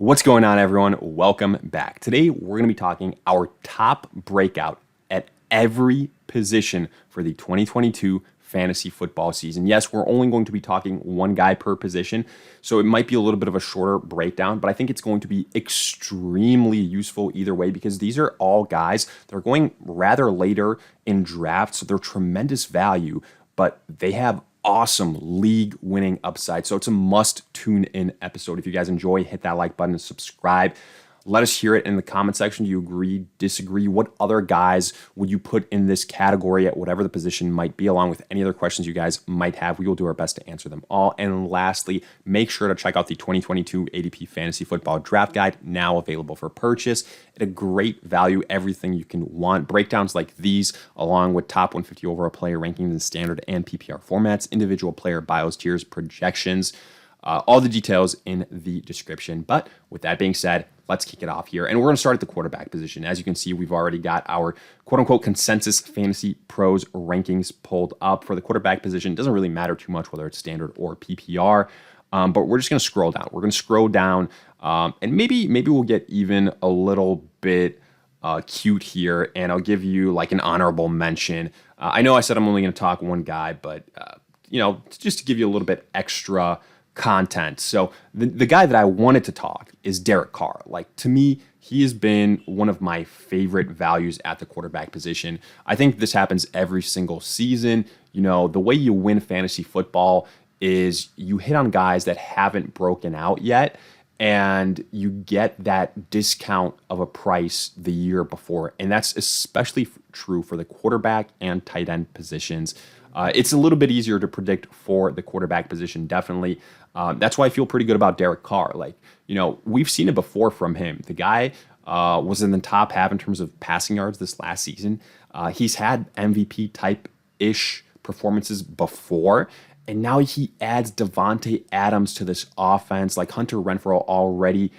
What's going on, everyone? Welcome back. Today, we're going to be talking our top breakout at every position for the 2022 fantasy football season. Yes, we're only going to be talking one guy per position, so it might be a little bit of a shorter breakdown, but I think it's going to be extremely useful either way because these are all guys that are going rather later in drafts, so they're tremendous value, but they have awesome league winning upside. So it's a must tune in episode. If you guys enjoy, hit that like button and subscribe. Let us hear it in the comment section. Do you agree, disagree? What other guys would you put in this category at whatever the position might be, along with any other questions you guys might have? We will do our best to answer them all. And lastly, make sure to check out the 2022 ADP Fantasy Football Draft Guide, now available for purchase at a great value, everything you can want. Breakdowns like these, along with top 150 overall player rankings in standard and PPR formats, individual player bios, tiers, projections, all the details in the description. But with that being said, let's kick it off here. And we're going to start at the quarterback position. As you can see, we've already got our quote-unquote consensus fantasy pros rankings pulled up. For the quarterback position, it doesn't really matter too much whether it's standard or PPR, but we're just going to scroll down. We're going to scroll down, and maybe we'll get even a little bit cute here, and I'll give you like an honorable mention. I know I said I'm only going to talk one guy, but just to give you a little bit extra content. So the guy that I wanted to talk is Derek Carr. Like, to me, he has been one of my favorite values at the quarterback position. I think this happens every single season. You know, the way you win fantasy football is you hit on guys that haven't broken out yet, and you get that discount of a price the year before. And that's especially true for the quarterback and tight end positions. It's a little bit easier to predict for the quarterback position, definitely. That's why I feel pretty good about Derek Carr. Like, we've seen it before from him. The guy was in the top half in terms of passing yards this last season. He's had MVP type-ish performances before, and now he adds Davante Adams to this offense. Like, Hunter Renfrow already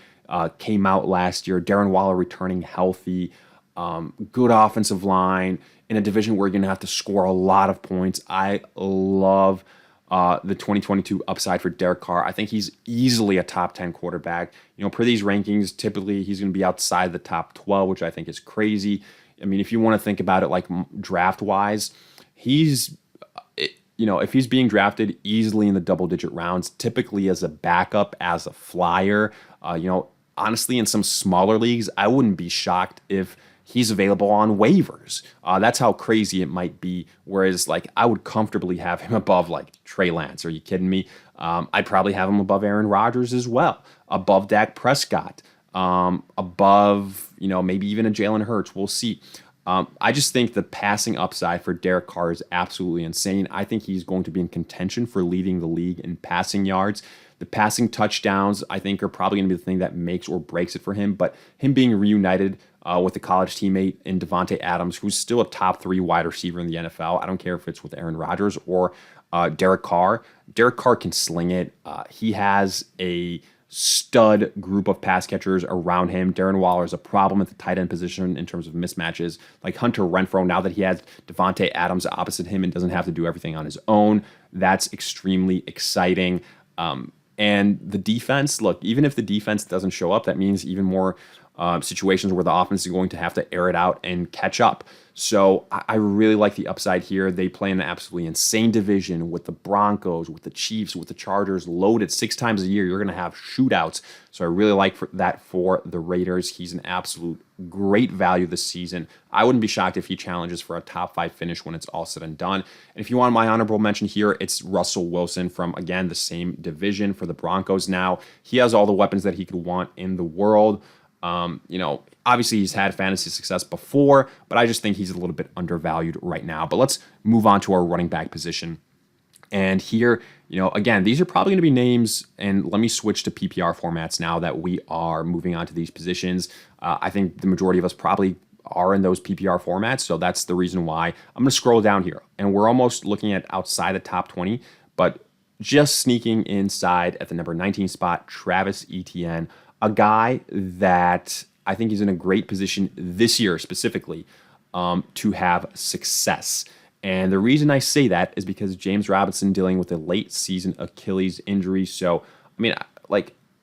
came out last year. Darren Waller returning healthy. Good offensive line in a division where you're going to have to score a lot of points. I love the 2022 upside for Derek Carr. I think he's easily a top 10 quarterback. Per these rankings, typically he's going to be outside the top 12, which I think is crazy. I mean, if you want to think about it like draft-wise, if he's being drafted easily in the double-digit rounds, typically as a backup, as a flyer, honestly, in some smaller leagues, I wouldn't be shocked if he's available on waivers. That's how crazy it might be. Whereas, I would comfortably have him above, Trey Lance. Are you kidding me? I'd probably have him above Aaron Rodgers as well, above Dak Prescott, above, maybe even a Jalen Hurts. We'll see. I just think the passing upside for Derek Carr is absolutely insane. I think he's going to be in contention for leading the league in passing yards. The passing touchdowns, I think, are probably going to be the thing that makes or breaks it for him. But him being reunited with a college teammate in Davante Adams, who's still a top 3 wide receiver in the NFL. I don't care if it's with Aaron Rodgers or Derek Carr. Derek Carr can sling it. He has a stud group of pass catchers around him. Darren Waller is a problem at the tight end position in terms of mismatches. Like Hunter Renfrow, now that he has Davante Adams opposite him and doesn't have to do everything on his own, that's extremely exciting. And the defense, look, even if the defense doesn't show up, that means even more situations where the offense is going to have to air it out and catch up. So I really like the upside here. They play in an absolutely insane division with the Broncos, with the Chiefs, with the Chargers, loaded 6 times a year. You're going to have shootouts. So I really like that for the Raiders. He's an absolute great value this season. I wouldn't be shocked if he challenges for a top 5 finish when it's all said and done. And if you want my honorable mention here, it's Russell Wilson from, again, the same division for the Broncos now. He has all the weapons that he could want in the world. Obviously he's had fantasy success before, but I just think he's a little bit undervalued right now. But let's move on to our running back position. And here, again, these are probably going to be names, and let me switch to PPR formats now that we are moving on to these positions. I think the majority of us probably are in those PPR formats, so that's the reason why. I'm going to scroll down here, and we're almost looking at outside the top 20, but just sneaking inside at the number 19 spot, Travis Etienne, a guy that I think is in a great position this year specifically to have success. And the reason I say that is because James Robinson dealing with a late season Achilles injury. So,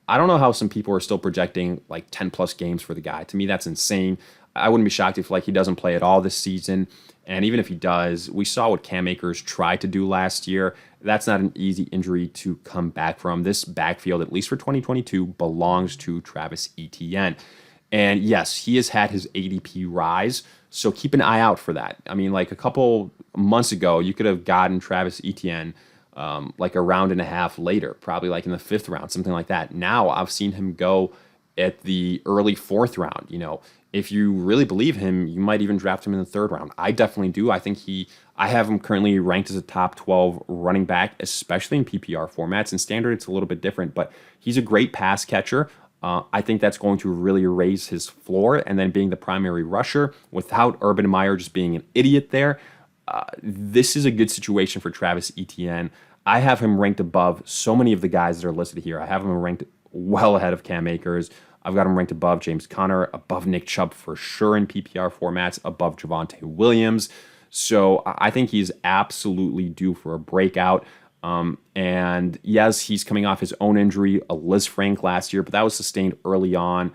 I don't know how some people are still projecting like 10 plus games for the guy. To me, that's insane. I wouldn't be shocked if like he doesn't play at all this season. And even if he does, we saw what Cam Akers tried to do last year. That's not an easy injury to come back from. This backfield, at least for 2022, belongs to Travis Etienne. And yes, he has had his ADP rise, so keep an eye out for that. I mean, like a couple months ago, you could have gotten Travis Etienne like a round and a half later, probably like in the 5th round, something like that. Now I've seen him go at the early 4th round. If you really believe him, you might even draft him in the 3rd round. I definitely do. I have him currently ranked as a top 12 running back, especially in PPR formats. In standard, it's a little bit different, but he's a great pass catcher. I think that's going to really raise his floor, and then being the primary rusher without Urban Meyer just being an idiot there. This is a good situation for Travis Etienne. I have him ranked above so many of the guys that are listed here. I have him ranked well ahead of Cam Akers. I've got him ranked above James Conner, above Nick Chubb for sure in PPR formats, above Javonte Williams. So I think he's absolutely due for a breakout. And yes, he's coming off his own injury, a Liz Frank last year, but that was sustained early on.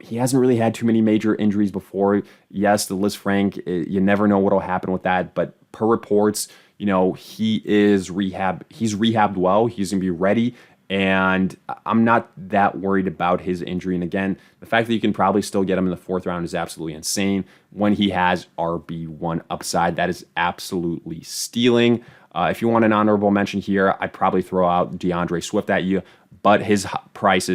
He hasn't really had too many major injuries before. Yes, the Liz Frank, you never know what will happen with that, but per reports, he is he's rehabbed well. He's going to be ready. And I'm not that worried about his injury. And again, the fact that you can probably still get him in the 4th round is absolutely insane. When he has RB1 upside, that is absolutely stealing. If you want an honorable mention here, I'd probably throw out DeAndre Swift at you, but his price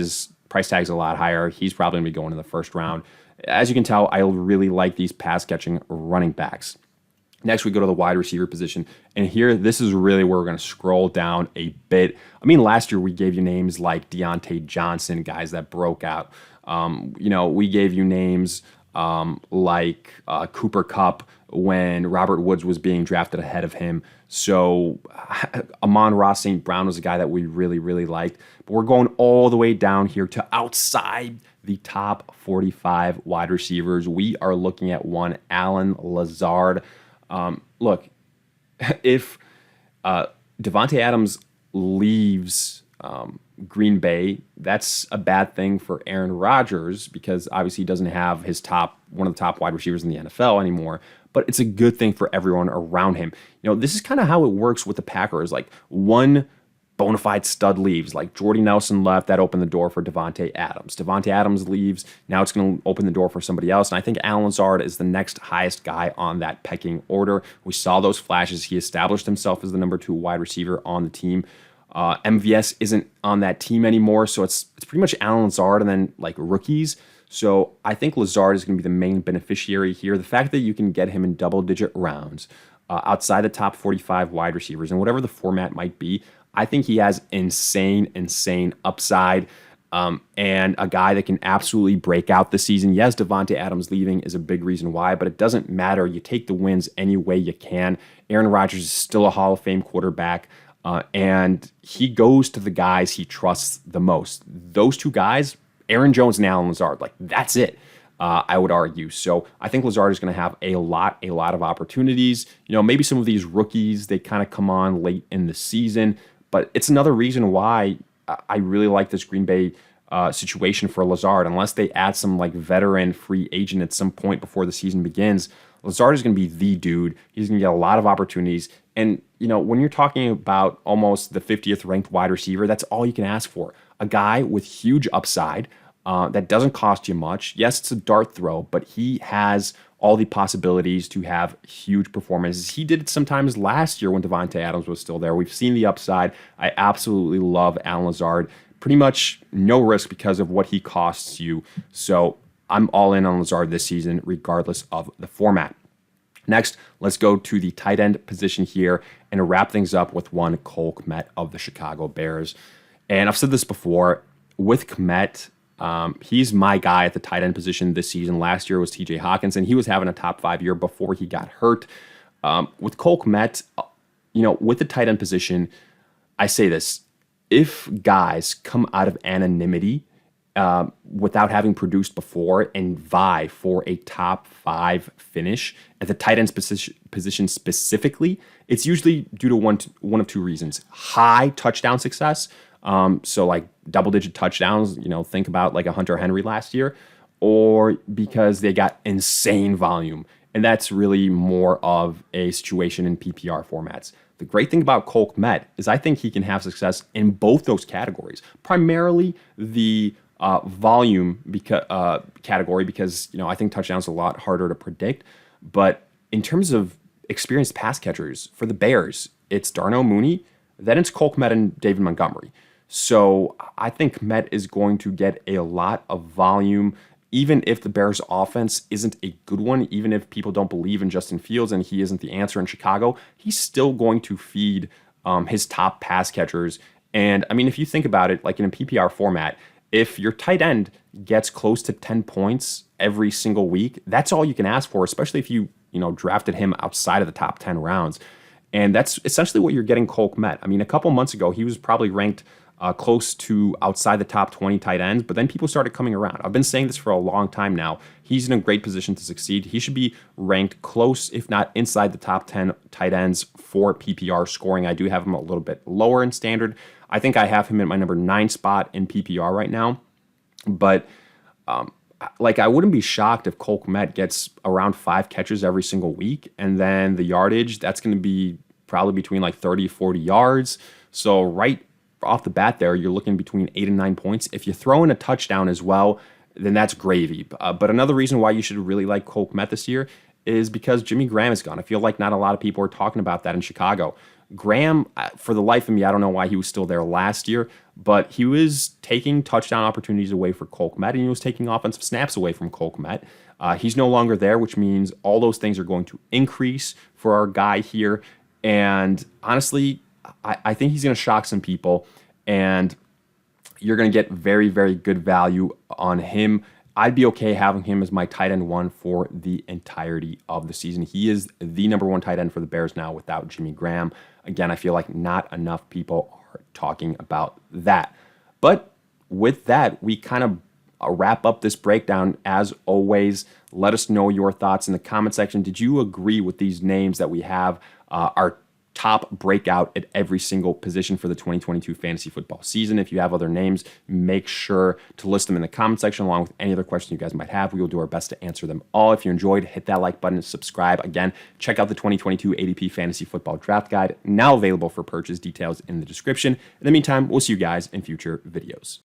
tag's a lot higher. He's probably going to be going in the 1st round. As you can tell, I really like these pass-catching running backs. Next, we go to the wide receiver position. And here, this is really where we're going to scroll down a bit. I mean, last year we gave you names like Deontay Johnson, guys that broke out. We gave you names like Cooper Kupp when Robert Woods was being drafted ahead of him. So Amon-Ra St. Brown was a guy that we really, really liked. But we're going all the way down here to outside the top 45 wide receivers. We are looking at one Allen Lazard. Look, if Devontae Adams leaves Green Bay, that's a bad thing for Aaron Rodgers because obviously he doesn't have one of the top wide receivers in the NFL anymore. But it's a good thing for everyone around him. This is kind of how it works with the Packers. Like one bona fide stud leaves, like Jordy Nelson left, that opened the door for Devontae Adams. Devontae Adams leaves, now it's going to open the door for somebody else. And I think Allen Lazard is the next highest guy on that pecking order. We saw those flashes. He established himself as the number 2 wide receiver on the team. MVS isn't on that team anymore, so it's pretty much Allen Lazard and then like rookies. So I think Lazard is going to be the main beneficiary here. The fact that you can get him in double-digit rounds outside the top 45 wide receivers and whatever the format might be, I think he has insane upside and a guy that can absolutely break out this season. Yes, Devontae Adams leaving is a big reason why, but it doesn't matter. You take the wins any way you can. Aaron Rodgers is still a Hall of Fame quarterback, and he goes to the guys he trusts the most. Those 2 guys, Aaron Jones and Allen Lazard, like that's it. I would argue. So I think Lazard is going to have a lot of opportunities. Maybe some of these rookies, they kind of come on late in the season, but it's another reason why I really like this Green Bay situation for Lazard. Unless they add some like veteran free agent at some point before the season begins, Lazard is going to be the dude. He's going to get a lot of opportunities. And, when you're talking about almost the 50th ranked wide receiver, that's all you can ask for. A guy with huge upside that doesn't cost you much. Yes, it's a dart throw, but he has all the possibilities to have huge performances. He did it sometimes last year when Devontae Adams was still there. We've seen the upside. I absolutely love Allen Lazard. Pretty much no risk because of what he costs you. So I'm all in on Lazard this season, regardless of the format. Next, let's go to the tight end position here and wrap things up with one Cole Kmet of the Chicago Bears. And I've said this before, with Kmet, he's my guy at the tight end position this season. Last year was TJ Hawkinson. He was having a top 5 year before he got hurt. With Cole Kmet, with the tight end position, I say this. If guys come out of anonymity without having produced before and vie for a top 5 finish at the tight end position specifically, it's usually due to one of 2 reasons. High touchdown success, So like double-digit touchdowns, think about like a Hunter Henry last year, or because they got insane volume. And that's really more of a situation in PPR formats. The great thing about Cole Kmet is I think he can have success in both those categories, primarily the volume category, because I think touchdowns are a lot harder to predict. But in terms of experienced pass catchers for the Bears, it's Darnell Mooney, then it's Cole Kmet and David Montgomery. So I think Kmet is going to get a lot of volume, even if the Bears offense isn't a good one, even if people don't believe in Justin Fields and he isn't the answer in Chicago, he's still going to feed his top pass catchers. And I mean, if you think about it, like in a PPR format, if your tight end gets close to 10 points every single week, that's all you can ask for, especially if you drafted him outside of the top 10 rounds. And that's essentially what you're getting Cole Kmet. I mean, a couple months ago, he was probably ranked close to outside the top 20 tight ends, but then people started coming around. I've been saying this for a long time now. He's in a great position to succeed. He should be ranked close, if not inside the top 10 tight ends for PPR scoring. I do have him a little bit lower in standard. I think I have him at my number 9 spot in PPR right now. But I wouldn't be shocked if Cole Kmet gets around 5 catches every single week, and then the yardage, that's going to be probably between like 30, 40 yards. So right off the bat there, you're looking between 8 and 9 points. If you throw in a touchdown as well, then that's gravy. But another reason why you should really like Cole Kmet this year is because Jimmy Graham is gone. I feel like not a lot of people are talking about that in Chicago. Graham, for the life of me, I don't know why he was still there last year, but he was taking touchdown opportunities away for Cole Kmet, and he was taking offensive snaps away from Cole Kmet. He's no longer there, which means all those things are going to increase for our guy here. And honestly, I think he's going to shock some people, and you're going to get very, very good value on him. I'd be okay having him as my tight end 1 for the entirety of the season. He is the number 1 tight end for the Bears now without Jimmy Graham. Again, I feel like not enough people are talking about that. But with that, we kind of wrap up this breakdown. As always, let us know your thoughts in the comment section. Did you agree with these names that we have? Our top breakout at every single position for the 2022 fantasy football season. If you have other names, make sure to list them in the comment section along with any other questions you guys might have. We will do our best to answer them all. If you enjoyed, hit that like button and subscribe. Again, check out the 2022 ADP Fantasy Football Draft Guide, now available for purchase. Details in the description. In the meantime, we'll see you guys in future videos.